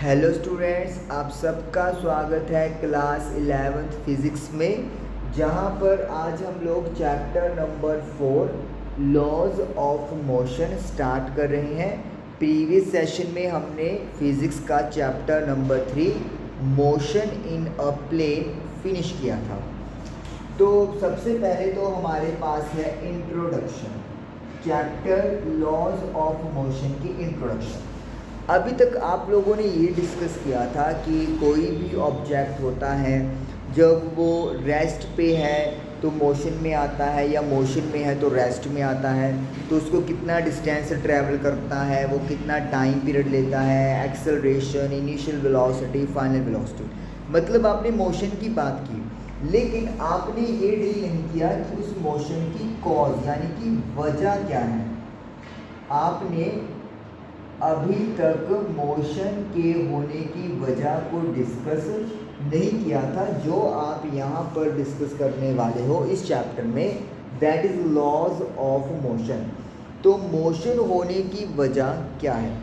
Hello students, आप सबका स्वागत है क्लास 11th फिज़िक्स में, जहां पर आज हम लोग chapter number 4 laws of motion start कर रहे हैं। प्रीवियस सेशन में हमने फिज़िक्स का chapter number 3 motion in a plane finish किया था। तो सबसे पहले तो हमारे पास है introduction, chapter laws of motion की इंट्रोडक्शन। अभी तक आप लोगों ने ये डिस्कस किया था कि कोई भी ऑब्जेक्ट होता है, जब वो रेस्ट पे है तो मोशन में आता है, या मोशन में है तो रेस्ट में आता है, तो उसको कितना डिस्टेंस ट्रैवल करता है, वो कितना टाइम पीरियड लेता है, acceleration, initial velocity, final velocity. मतलब आपने मोशन की बात की, लेकिन आपने ये डील नहीं किया कि उस मोशन की कॉज यानी कि वजह क्या है। आपने अभी तक मोशन के होने की वजह को डिस्कस नहीं किया था, जो आप यहाँ पर डिस्कस करने वाले हो इस चैप्टर में, that is laws of motion. तो मोशन होने की वजह क्या है।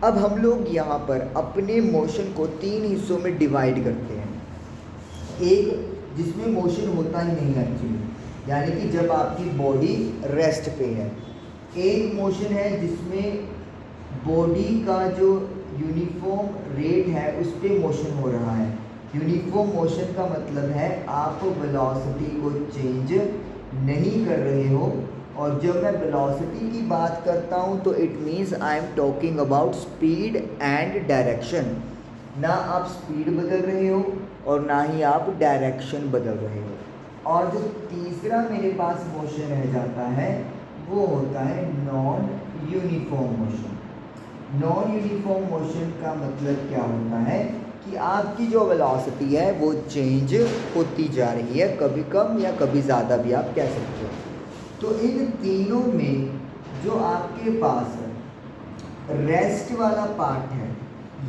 अब हम लोग यहाँ पर अपने मोशन को 3 हिस्सों में डिवाइड करते हैं। एक जिसमें मोशन होता ही नहीं एक्चुअली, यानी कि जब आपकी बॉडी रेस्ट पे है। एक मोशन है जिसमें बॉडी का जो यूनिफॉर्म रेट है उस पर मोशन हो रहा है। यूनिफॉर्म मोशन का मतलब है आप वेलोसिटी को चेंज नहीं कर रहे हो, और जब मैं वेलोसिटी की बात करता हूँ तो it means I am talking about speed and direction. ना आप स्पीड बदल रहे हो और ना ही आप डायरेक्शन बदल रहे हो। और जो तीसरा मेरे पास मोशन रह जाता है वो होता है non uniform motion. Non uniform motion का मतलब क्या होता है कि आपकी जो वेलोसिटी है वो चेंज होती जा रही है, कभी कम या कभी ज़्यादा भी आप कह सकते हो। तो इन तीनों में जो आपके पास रेस्ट वाला पार्ट है,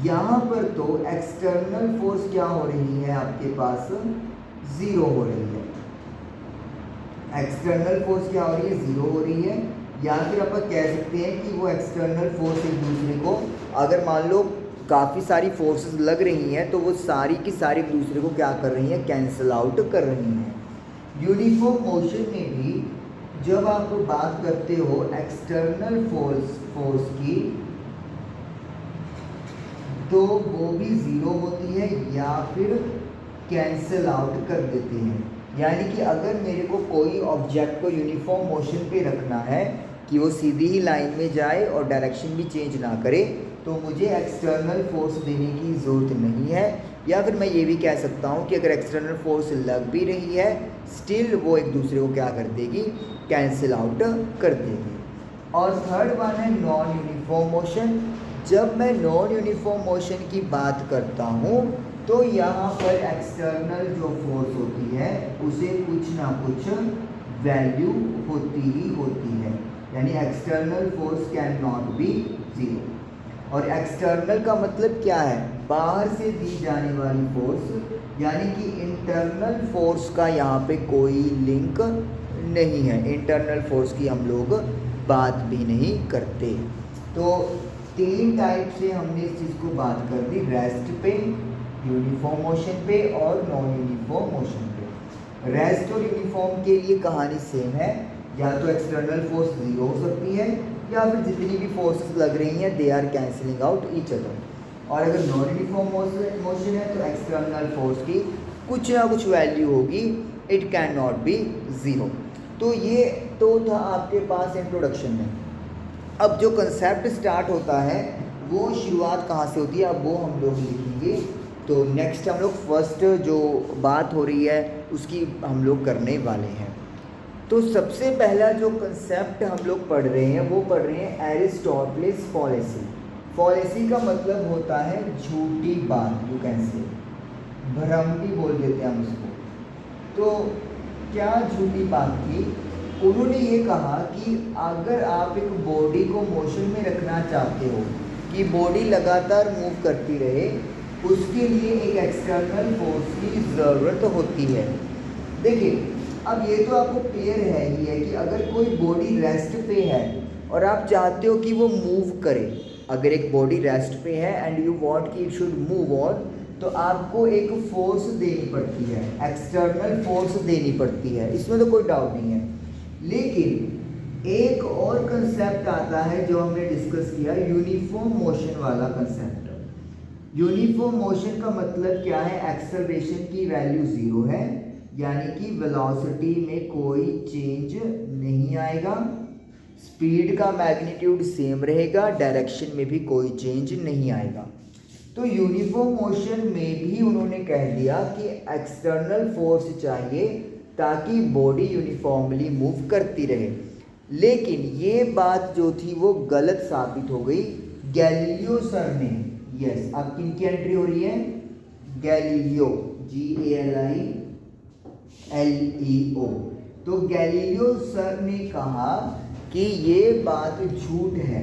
यहाँ पर तो एक्सटर्नल फोर्स क्या हो रही है, आपके पास ज़ीरो हो रही है। एक्सटर्नल फोर्स क्या हो रही है, ज़ीरो हो रही है। या फिर आप कह सकते हैं कि वो एक्सटर्नल फोर्स एक दूसरे को, अगर मान लो काफ़ी सारी फोर्सेस लग रही हैं, तो वो सारी की सारी एक दूसरे को क्या कर रही हैं, कैंसिल आउट कर रही हैं। यूनिफॉर्म मोशन में भी जब आप बात करते हो एक्सटर्नल फोर्स की, तो वो भी ज़ीरो होती है या फिर कैंसिल आउट कर देते हैं। यानी कि अगर मेरे को कोई ऑब्जेक्ट को यूनिफॉर्म मोशन पे रखना है कि वो सीधी ही लाइन में जाए और डायरेक्शन भी चेंज ना करे, तो मुझे एक्सटर्नल फोर्स देने की ज़रूरत नहीं है। या फिर मैं ये भी कह सकता हूँ कि अगर एक्सटर्नल फोर्स लग भी रही है, स्टिल वो एक दूसरे को क्या कर देगी, कैंसिल आउट कर देगी। और थर्ड वन है नॉन यूनिफॉर्म मोशन। जब मैं नॉन यूनिफॉर्म मोशन की बात करता हूँ तो यहाँ पर एक्सटर्नल जो फोर्स होती है उसे कुछ ना कुछ वैल्यू होती ही होती है, यानी external force can not be zero. और एक्सटर्नल का मतलब क्या है, बाहर से दी जाने वाली फोर्स, यानी कि इंटरनल फोर्स का यहाँ पे कोई लिंक नहीं है। इंटरनल फोर्स की हम लोग बात भी नहीं करते। तो 3 टाइप से हमने इस चीज़ को बात कर दी, रेस्ट पे, यूनिफॉर्म मोशन पे और नॉन यूनिफॉर्म मोशन पे। रेस्ट और यूनिफॉर्म के लिए कहानी सेम है, या तो एक्सटर्नल फोर्स ज़ीरो हो सकती है, या फिर जितनी भी फोर्सेस लग रही हैं they are cancelling out each other. और अगर नॉन यूनिफॉर्म मोशन है तो एक्सटर्नल फोर्स की कुछ ना कुछ वैल्यू होगी, it can not be zero. तो ये तो था आपके पास इंट्रोडक्शन में। अब जो कंसेप्ट स्टार्ट होता है वो शुरुआत कहाँ से होती है, अब वो हम लोग लिखेंगे। तो नेक्स्ट हम लोग फर्स्ट जो बात हो रही है उसकी हम लोग करने वाले हैं। तो सबसे पहला जो कंसेप्ट हम लोग पढ़ रहे हैं वो पढ़ रहे हैं एरिस्टोटलिस फॉलेसी। फॉलेसी का मतलब होता है झूठी बात, यू कैन से, भ्रम भी बोल देते हैं हम उसको। तो क्या झूठी बात थी, उन्होंने ये कहा कि अगर आप एक बॉडी को मोशन में रखना चाहते हो कि बॉडी लगातार मूव करती रहे, उसके लिए एक एक्सटर्नल फोर्स की ज़रूरत होती है। देखिए, अब ये तो आपको क्लियर है ही है कि अगर कोई बॉडी रेस्ट पे है और आप चाहते हो कि वो मूव करे, अगर एक बॉडी रेस्ट पे है एंड यू वांट कि इट शुड मूव ऑन, तो आपको एक फोर्स देनी पड़ती है, एक्सटर्नल फोर्स देनी पड़ती है, इसमें तो कोई डाउट नहीं है। लेकिन एक और कंसेप्ट आता है जो हमने डिस्कस किया, यूनिफॉर्म मोशन वाला कंसेप्ट। यूनिफॉर्म मोशन का मतलब क्या है? एक्सेलरेशन की वैल्यू 0 है, यानी कि वेलोसिटी में कोई चेंज नहीं आएगा, स्पीड का मैग्नीट्यूड सेम रहेगा, डायरेक्शन में भी कोई चेंज नहीं आएगा। तो यूनिफॉर्म मोशन में भी उन्होंने कह दिया कि एक्सटर्नल फोर्स चाहिए ताकि बॉडी यूनिफॉर्मली मूव करती रहे। लेकिन ये बात जो थी वो गलत साबित हो गई गैलीलियो सर ने। यस, अब किन की एंट्री हो रही है? Galileo, GALILEO। तो गैलीलियो सर ने कहा कि ये बात झूठ है।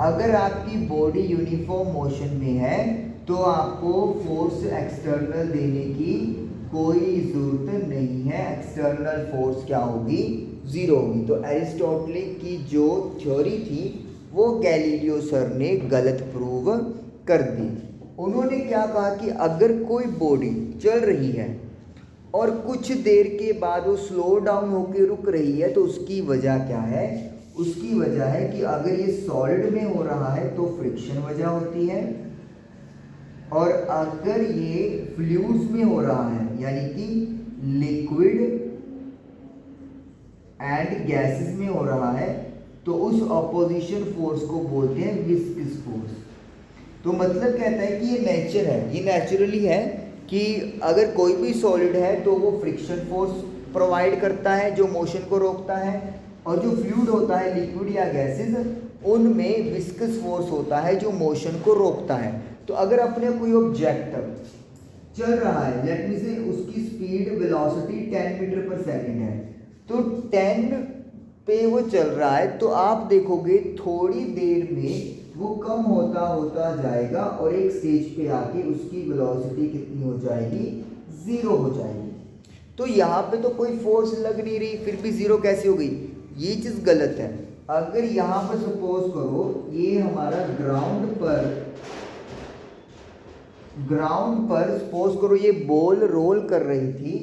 अगर आपकी बॉडी यूनिफॉर्म मोशन में है तो आपको फोर्स एक्सटर्नल देने की कोई ज़रूरत नहीं है, एक्सटर्नल फोर्स क्या होगी? 0 होगी। तो एरिस्टोटल की जो थ्योरी थी वो गैलीलियो सर ने गलत प्रूव कर दी। उन्होंने क्या कहा कि अगर कोई बॉडी चल रही है और कुछ देर के बाद वो स्लो डाउन होकर रुक रही है, तो उसकी वजह क्या है? उसकी वजह है कि अगर ये सॉलिड में हो रहा है तो फ्रिक्शन वजह होती है, और अगर ये फ्लूइड्स में हो रहा है यानी कि लिक्विड एंड गैसेस में हो रहा है तो उस ऑपोजिशन फोर्स को बोलते हैं विस्कस फोर्स। तो मतलब कहता है कि ये नेचर है, ये नेचुरली है कि अगर कोई भी सॉलिड है तो वो फ्रिक्शन फोर्स प्रोवाइड करता है जो मोशन को रोकता है, और जो फ्लूइड होता है लिक्विड या गैसेस उनमें विस्कस फोर्स होता है जो मोशन को रोकता है। तो अगर अपने कोई ऑब्जेक्ट चल रहा है, लेट मी से उसकी स्पीड वेलोसिटी 10 मीटर पर सेकंड है, तो 10 पे वो चल रहा है, तो आप देखोगे थोड़ी देर में वो कम होता होता जाएगा और एक स्टेज पे आके उसकी वेलोसिटी कितनी हो जाएगी? 0 हो जाएगी। तो यहाँ पे तो कोई फोर्स लग नहीं रही, फिर भी 0 कैसे हो गई? ये चीज़ गलत है। अगर यहाँ पर सपोज करो ये हमारा ग्राउंड पर सपोज करो ये बॉल रोल कर रही थी,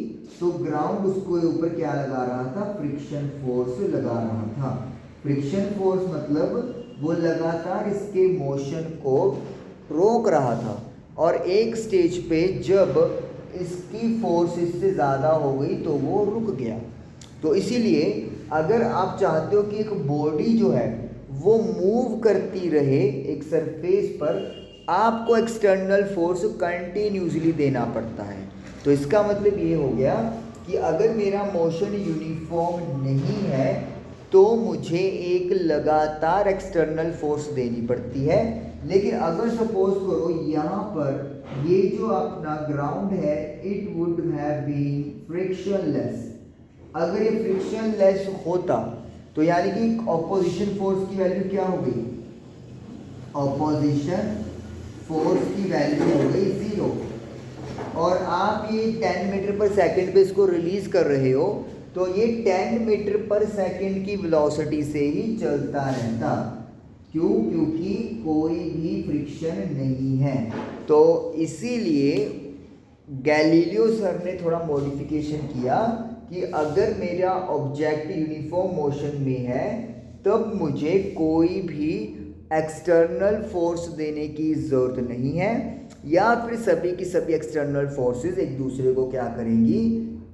तो ग्राउंड उसको ऊपर क्या लगा रहा था? फ्रिक्शन फोर्स लगा रहा था। फ्रिक्शन फोर्स मतलब वो लगातार इसके मोशन को रोक रहा था, और एक स्टेज पे जब इसकी फोर्स इससे ज़्यादा हो गई तो वो रुक गया। तो इसीलिए अगर आप चाहते हो कि एक बॉडी जो है वो मूव करती रहे एक सरफेस पर, आपको एक्सटर्नल फोर्स कंटिन्यूसली देना पड़ता है। तो इसका मतलब ये हो गया कि अगर मेरा मोशन यूनिफॉर्म नहीं है तो मुझे एक लगातार एक्सटर्नल फोर्स देनी पड़ती है। लेकिन अगर सपोज करो यहाँ पर ये जो अपना ग्राउंड है it would have been frictionless, अगर ये फ्रिक्शनलेस होता तो यानी कि ऑपोजिशन फोर्स की वैल्यू क्या हो गई? ऑपोजिशन फोर्स की वैल्यू हो गई 0, और आप ये 10 मीटर पर सेकंड पे इसको रिलीज कर रहे हो, तो ये 10 मीटर पर सेकंड की वेलोसिटी से ही चलता रहता। क्यों? क्योंकि कोई भी फ्रिक्शन नहीं है। तो इसीलिए गैलीलियो सर ने थोड़ा मॉडिफिकेशन किया कि अगर मेरा ऑब्जेक्ट यूनिफॉर्म मोशन में है तब मुझे कोई भी एक्सटर्नल फोर्स देने की ज़रूरत नहीं है, या फिर सभी की सभी एक्सटर्नल फोर्सेस एक दूसरे को क्या करेंगी?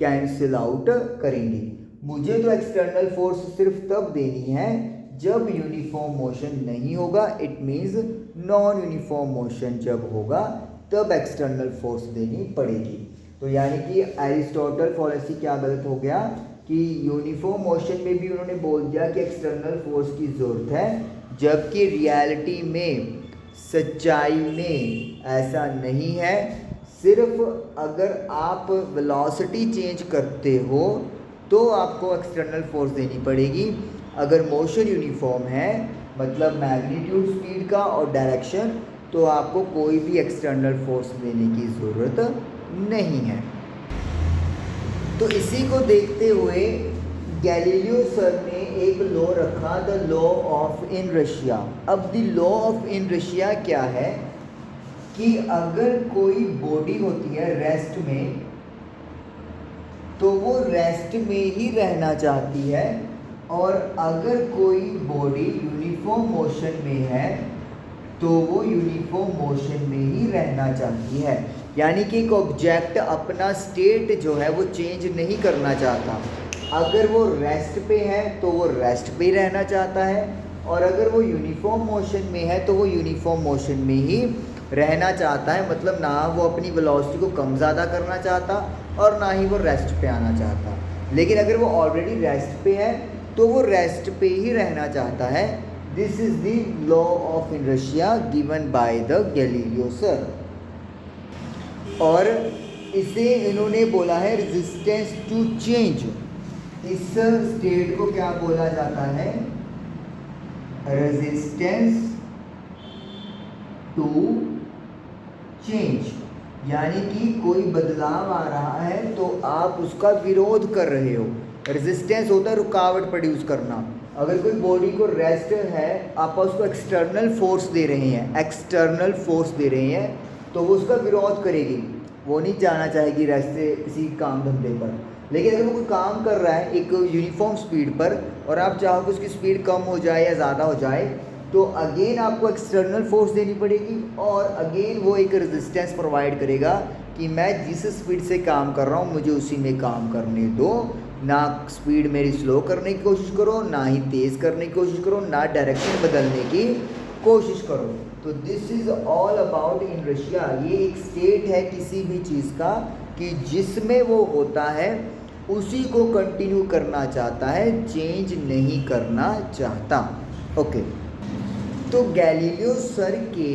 कैंसिल आउट करेंगी। मुझे तो एक्सटर्नल फोर्स सिर्फ तब देनी है जब यूनिफॉर्म मोशन नहीं होगा, it means non uniform motion जब होगा तब एक्सटर्नल फोर्स देनी पड़ेगी। तो यानी कि एरिस्टोटल फॉलेसी क्या गलत हो गया कि यूनिफॉर्म मोशन में भी उन्होंने बोल दिया कि एक्सटर्नल फोर्स की ज़रूरत है, जबकि रियलिटी में, सच्चाई में ऐसा नहीं है। सिर्फ अगर आप वेलोसिटी चेंज करते हो तो आपको एक्सटर्नल फोर्स देनी पड़ेगी। अगर मोशन यूनिफॉर्म है मतलब मैग्नीट्यूड, स्पीड का और डायरेक्शन, तो आपको कोई भी एक्सटर्नल फोर्स देने की ज़रूरत नहीं है। तो इसी को देखते हुए गैलीलियो सर ने एक लॉ रखा, द लॉ ऑफ इनर्शिया। अब द लॉ ऑफ इनर्शिया क्या है कि अगर कोई बॉडी होती है रेस्ट में, तो वो रेस्ट में ही रहना चाहती है, और अगर कोई बॉडी यूनिफॉर्म मोशन में है तो वो यूनिफॉर्म मोशन में ही रहना चाहती है। यानी कि एक ऑब्जेक्ट अपना स्टेट जो है वो चेंज नहीं करना चाहता। अगर वो रेस्ट पे है तो वो रेस्ट पे ही रहना चाहता है, और अगर वो यूनिफॉर्म मोशन में है तो वो यूनिफॉर्म मोशन में ही रहना चाहता है। मतलब ना वो अपनी वेलोसिटी को कम ज़्यादा करना चाहता और ना ही वो रेस्ट पे आना चाहता। लेकिन अगर वो ऑलरेडी रेस्ट पे है तो वो रेस्ट पे ही रहना चाहता है। This is the law of inertia given by the Galileo sir. और इसे इन्होंने बोला है रेजिस्टेंस टू चेंज। इस स्टेट को क्या बोला जाता है? Resistance to change. यानी कि कोई बदलाव आ रहा है तो आप उसका विरोध कर रहे हो। रेजिस्टेंस होता है रुकावट प्रोड्यूस करना। अगर कोई बॉडी को रेस्ट है, आप उसको एक्सटर्नल फोर्स दे रहे हैं, एक्सटर्नल फोर्स दे रहे हैं, तो वो उसका विरोध करेगी। वो नहीं जाना चाहेगी रेस्ट से किसी काम धंधे पर। लेकिन अगर वो कोई काम कर रहा है एक यूनिफॉर्म स्पीड पर और आप चाहो कि उसकी स्पीड कम हो जाए या ज़्यादा हो जाए, तो अगेन आपको एक्सटर्नल फोर्स देनी पड़ेगी, और अगेन वो एक रेजिस्टेंस प्रोवाइड करेगा कि मैं जिस स्पीड से काम कर रहा हूँ मुझे उसी में काम करने दो। ना स्पीड मेरी स्लो करने की कोशिश करो, ना ही तेज़ करने की कोशिश करो, ना डायरेक्शन बदलने की कोशिश करो। तो this is all about inertia. ये एक स्टेट है किसी भी चीज़ का कि जिसमें वो होता है उसी को कंटिन्यू करना चाहता है, चेंज नहीं करना चाहता। ओके, तो गैलीलियो सर के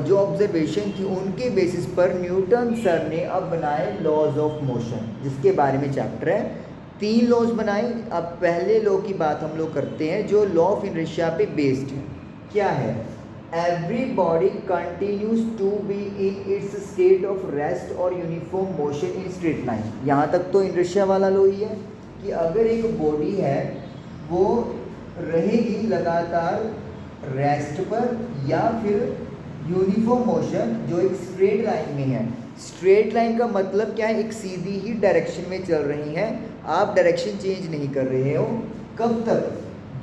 जो ऑब्जर्वेशन थी उनके बेसिस पर न्यूटन सर ने अब बनाए लॉज ऑफ मोशन, जिसके बारे में चैप्टर है। 3 लॉज बनाए। अब पहले लॉ की बात हम लोग करते हैं जो लॉ ऑफ इनर्शिया पे बेस्ड है। क्या है? Every body continues to be in its state of rest और uniform motion in straight line. यहाँ तक तो इनर्शिया वाला लॉ ही है कि अगर एक बॉडी है वो रहेगी लगातार रेस्ट पर या फिर यूनिफॉर्म मोशन जो एक स्ट्रेट लाइन में है। स्ट्रेट लाइन का मतलब क्या है? एक सीधी ही डायरेक्शन में चल रही है, आप डायरेक्शन चेंज नहीं कर रहे हो। कब तक?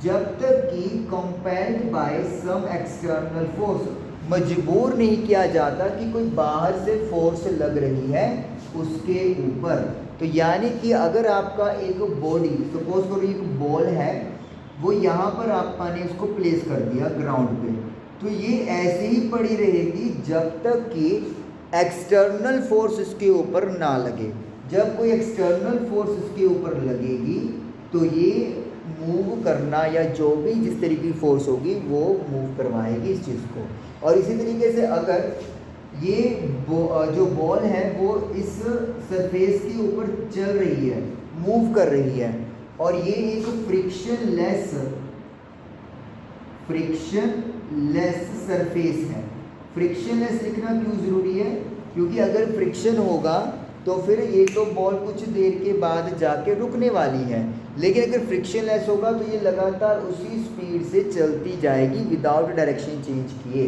जब तक कि compelled by some external force, मजबूर नहीं किया जाता कि कोई बाहर से फोर्स लग रही है उसके ऊपर। तो यानी कि अगर आपका एक बॉडी, सपोज करो एक बॉल है, वो यहाँ पर आपने उसको प्लेस कर दिया ग्राउंड पे, तो ये ऐसे ही पड़ी रहेगी जब तक कि एक्सटर्नल फोर्स इसके ऊपर ना लगे। जब कोई एक्सटर्नल फोर्स इसके ऊपर लगेगी तो ये मूव करना या जो भी जिस तरीके की फोर्स होगी वो मूव करवाएगी इस चीज़ को। और इसी तरीके से अगर ये जो बॉल है वो इस सरफेस के ऊपर चल रही है, मूव कर रही है, और ये एक फ्रिक्शनलेस सरफेस है। फ्रिक्शनलेस लिखना क्यों ज़रूरी है? क्योंकि अगर फ्रिक्शन होगा तो फिर ये तो बॉल कुछ देर के बाद जाके रुकने वाली है, लेकिन अगर फ्रिक्शनलेस होगा तो ये लगातार उसी स्पीड से चलती जाएगी विदाउट डायरेक्शन चेंज किए।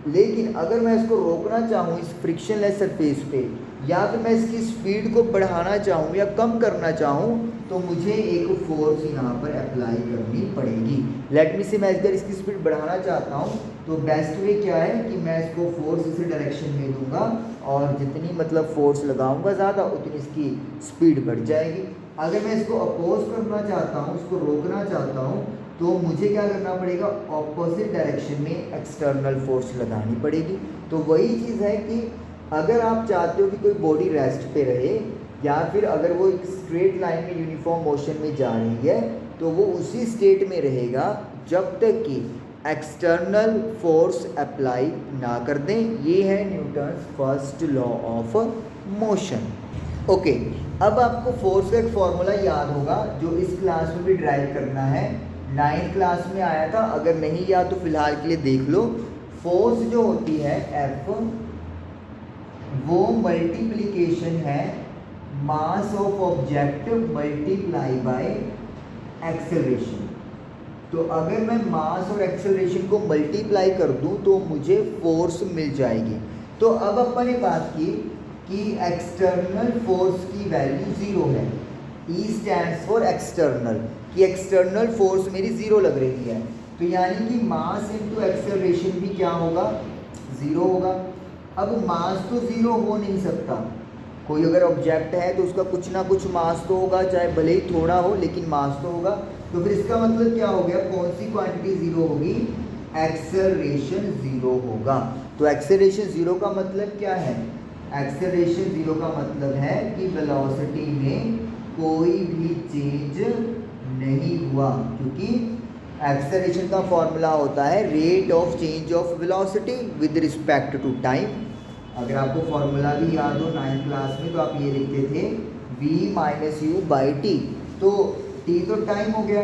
लेकिन अगर मैं इसको रोकना चाहूँ इस फ्रिक्शनलेस सरफेस पे, या फिर मैं इसकी स्पीड को बढ़ाना चाहूँ या कम करना चाहूँ, तो मुझे एक फोर्स यहाँ पर अप्लाई करनी पड़ेगी। लेट मी से मैं अगर इसकी स्पीड बढ़ाना चाहता हूँ तो बेस्ट वे क्या है कि मैं इसको फोर्स इस डायरेक्शन में दूंगा, और जितनी मतलब फोर्स लगाऊंगा ज़्यादा उतनी इसकी स्पीड बढ़ जाएगी। अगर मैं इसको अपोज करना चाहता हूँ, इसको रोकना चाहता हूँ, तो मुझे क्या करना पड़ेगा? ऑपोजिट डायरेक्शन में एक्सटर्नल फोर्स लगानी पड़ेगी। तो वही चीज़ है कि अगर आप चाहते हो कि कोई बॉडी रेस्ट पे रहे, या फिर अगर वो एक स्ट्रेट लाइन में यूनिफॉर्म मोशन में जा रही है, तो वो उसी स्टेट में रहेगा जब तक कि एक्सटर्नल फोर्स अप्लाई ना कर दें। ये है Newton's first law of motion. Okay, अब आपको फोर्स का एक फॉर्मूला याद होगा जो इस क्लास में भी ड्राइव करना है। 9th क्लास में आया था, अगर नहीं याद तो फिलहाल के लिए देख लो। फोर्स जो होती है F, वो मल्टीप्लिकेशन है mass of object multiply by acceleration. तो अगर मैं मास और एक्सेलरेशन को मल्टीप्लाई कर दूं तो मुझे फोर्स मिल जाएगी। तो अब अपन ने बात की कि एक्सटर्नल फोर्स की वैल्यू 0 है। E स्टैंड्स फॉर एक्सटर्नल, कि एक्सटर्नल फोर्स मेरी 0 लग रही है, तो यानी कि मास इनटू एक्सेलरेशन भी क्या होगा, 0 होगा। अब मास तो 0 हो नहीं सकता, कोई अगर ऑब्जेक्ट है तो उसका कुछ ना कुछ मास तो होगा, चाहे भले ही थोड़ा हो लेकिन मास तो होगा। तो फिर इसका मतलब क्या हो गया, कौन सी क्वांटिटी 0 होगी, एक्सेलरेशन 0 होगा। तो एक्सेलरेशन 0 का मतलब क्या है, एक्सेलरेशन 0 का मतलब है कि वेलोसिटी में कोई भी चेंज नहीं हुआ, क्योंकि एक्सेलरेशन का फॉर्मूला होता है rate of change of velocity with respect to time. अगर आपको फॉर्मूला भी याद हो 9th क्लास में तो आप ये लिखते थे v minus you by T. तो t तो टाइम हो गया,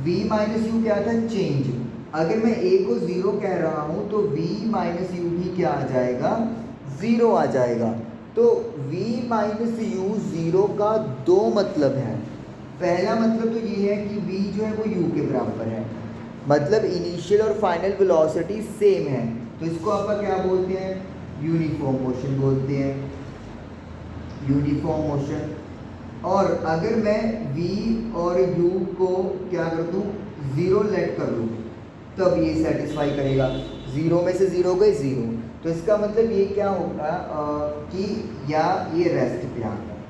v माइनस यू क्या था, चेंज। अगर मैं a को 0 कह रहा हूँ तो v माइनस यू भी क्या आ जाएगा, 0 आ जाएगा। तो v माइनस यू 0 का दो मतलब है। पहला मतलब तो ये है कि v जो है वो u के बराबर है, मतलब इनिशियल और फाइनल वेलोसिटी सेम है, तो इसको आप क्या बोलते हैं, यूनिफॉर्म मोशन बोलते हैं, यूनिफॉर्म मोशन। और अगर मैं v और u को क्या कर दूँ, 0 लेट कर दूँ, तब ये सेटिस्फाई करेगा। 0 में से 0 गए 0, तो इसका मतलब ये क्या होगा कि या ये रेस्ट पे आता है।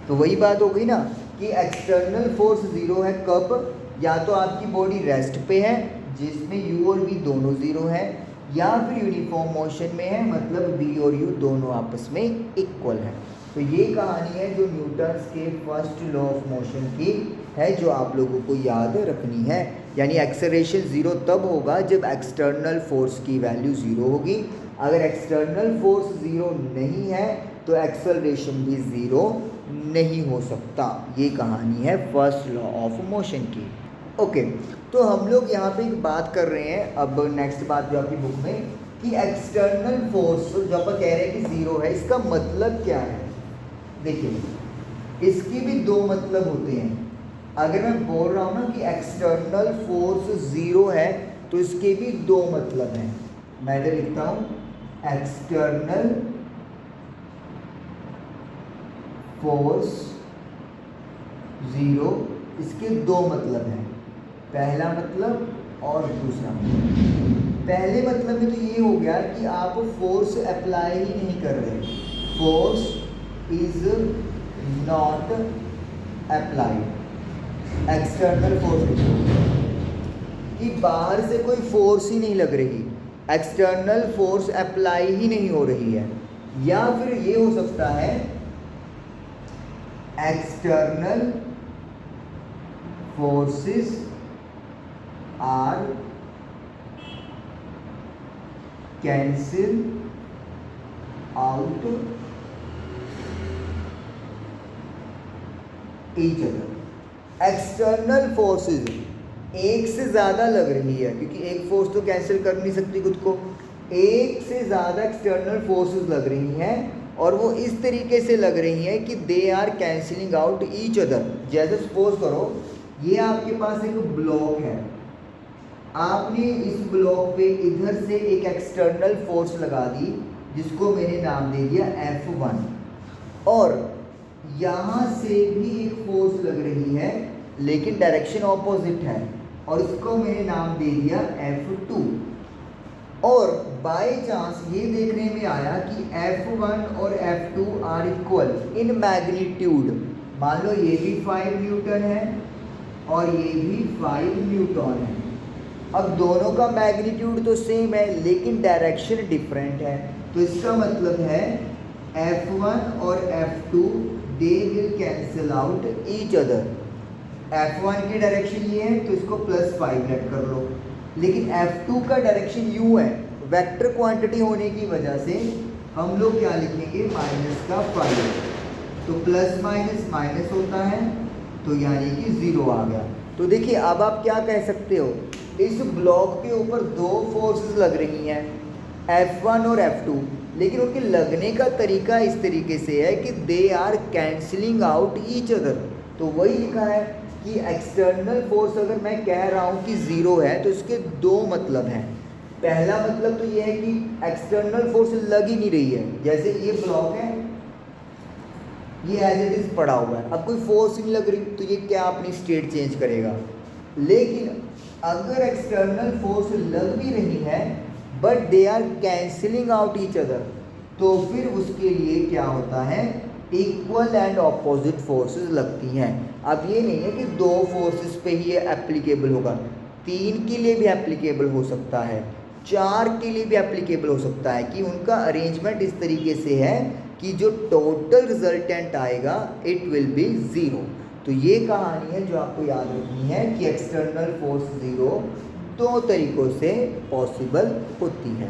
तो वही बात हो गई ना कि एक्सटर्नल फोर्स 0 है कब, या तो आपकी बॉडी रेस्ट पे है जिसमें u और v दोनों 0 है, या फिर यूनिफॉर्म मोशन में है, मतलब v और u दोनों आपस में इक्वल है। तो ये कहानी है जो न्यूटन्स के फर्स्ट लॉ ऑफ मोशन की है, जो आप लोगों को याद रखनी है। यानी एक्सेलरेशन 0 तब होगा जब एक्सटर्नल फोर्स की वैल्यू 0 होगी। अगर एक्सटर्नल फोर्स 0 नहीं है तो एक्सेलरेशन भी 0 नहीं हो सकता। ये कहानी है फर्स्ट लॉ ऑफ मोशन की। ओके, तो हम लोग यहाँ पे एक बात कर रहे हैं अब नेक्स्ट बात जो आपकी बुक में, कि एक्सटर्नल फोर्स जो आप कह रहे हैं कि 0 है, इसका मतलब क्या है। देखिए इसकी भी दो मतलब होते हैं। अगर मैं बोल रहा हूँ ना कि एक्सटर्नल फोर्स 0 है तो इसके भी दो मतलब हैं। मैं इधर लिखता हूँ एक्सटर्नल फोर्स 0, इसके दो मतलब हैं, पहला मतलब और दूसरा मतलब। पहले मतलब में तो ये हो गया कि आप फोर्स अप्लाई ही नहीं कर रहे, force is not applied, external force कि बाहर से कोई फोर्स ही नहीं लग रही, एक्सटर्नल फोर्स अप्लाई ही नहीं हो रही है। या फिर ये हो सकता है external forces are cancel out each other. External forces एक से ज़्यादा लग रही है, क्योंकि एक फोर्स तो कैंसिल कर नहीं सकती खुद को, एक से ज़्यादा एक्सटर्नल फोर्सेस लग रही हैं, और वो इस तरीके से लग रही हैं कि they are cancelling out each other. जैसे सपोज करो ये आपके पास एक ब्लॉक है, आपने इस ब्लॉक पे इधर से एक एक्सटर्नल फोर्स लगा दी जिसको मैंने नाम दे दिया F1, और यहाँ से भी एक फोर्स लग रही है लेकिन डायरेक्शन ऑपोजिट है, और इसको मैंने नाम दे दिया F2। और बाय चांस ये देखने में आया कि F1 और F2 are equal in magnitude. मान लो ये भी 5 न्यूटन है और ये भी 5 न्यूटन है। अब दोनों का मैग्नीट्यूड तो सेम है लेकिन डायरेक्शन डिफरेंट है, तो इसका मतलब है F1 और F2 they will cancel out each other. F1 की डायरेक्शन ये है तो इसको +5 लेट कर लो, लेकिन F2 का डायरेक्शन u है, वेक्टर क्वांटिटी होने की वजह से हम लोग क्या लिखेंगे, -5। तो प्लस माइनस माइनस होता है, तो यानी कि 0 आ गया। तो देखिए अब आप क्या कह सकते हो, इस ब्लॉक के ऊपर दो फोर्सेस लग रही हैं F1 और F2, लेकिन उनके लगने का तरीका इस तरीके से है कि they are cancelling out each other. तो वही लिखा है कि एक्सटर्नल फोर्स अगर मैं कह रहा हूँ कि ज़ीरो है तो इसके दो मतलब हैं। पहला मतलब तो ये है कि एक्सटर्नल फोर्स लग ही नहीं रही है, जैसे ये ब्लॉक है, ये एज इट इज़ पड़ा हुआ है, अब कोई फोर्स नहीं लग रही तो ये क्या अपनी स्टेट चेंज करेगा। लेकिन अगर एक्सटर्नल फोर्स लग भी रही है but they are cancelling out each other, तो फिर उसके लिए क्या होता है, इक्वल एंड ऑपोजिट फोर्सेस लगती हैं। अब ये नहीं है कि दो फोर्सेस पे ही ये एप्लीकेबल होगा, 3 के लिए भी एप्लीकेबल हो सकता है, 4 के लिए भी एप्लीकेबल हो सकता है, कि उनका अरेंजमेंट इस तरीके से है कि जो टोटल रिजल्टेंट आएगा इट विल बी ज़ीरो। तो ये कहानी है जो आपको याद रखनी है कि एक्सटर्नल फोर्स ज़ीरो दो तरीक़ों से पॉसिबल होती है।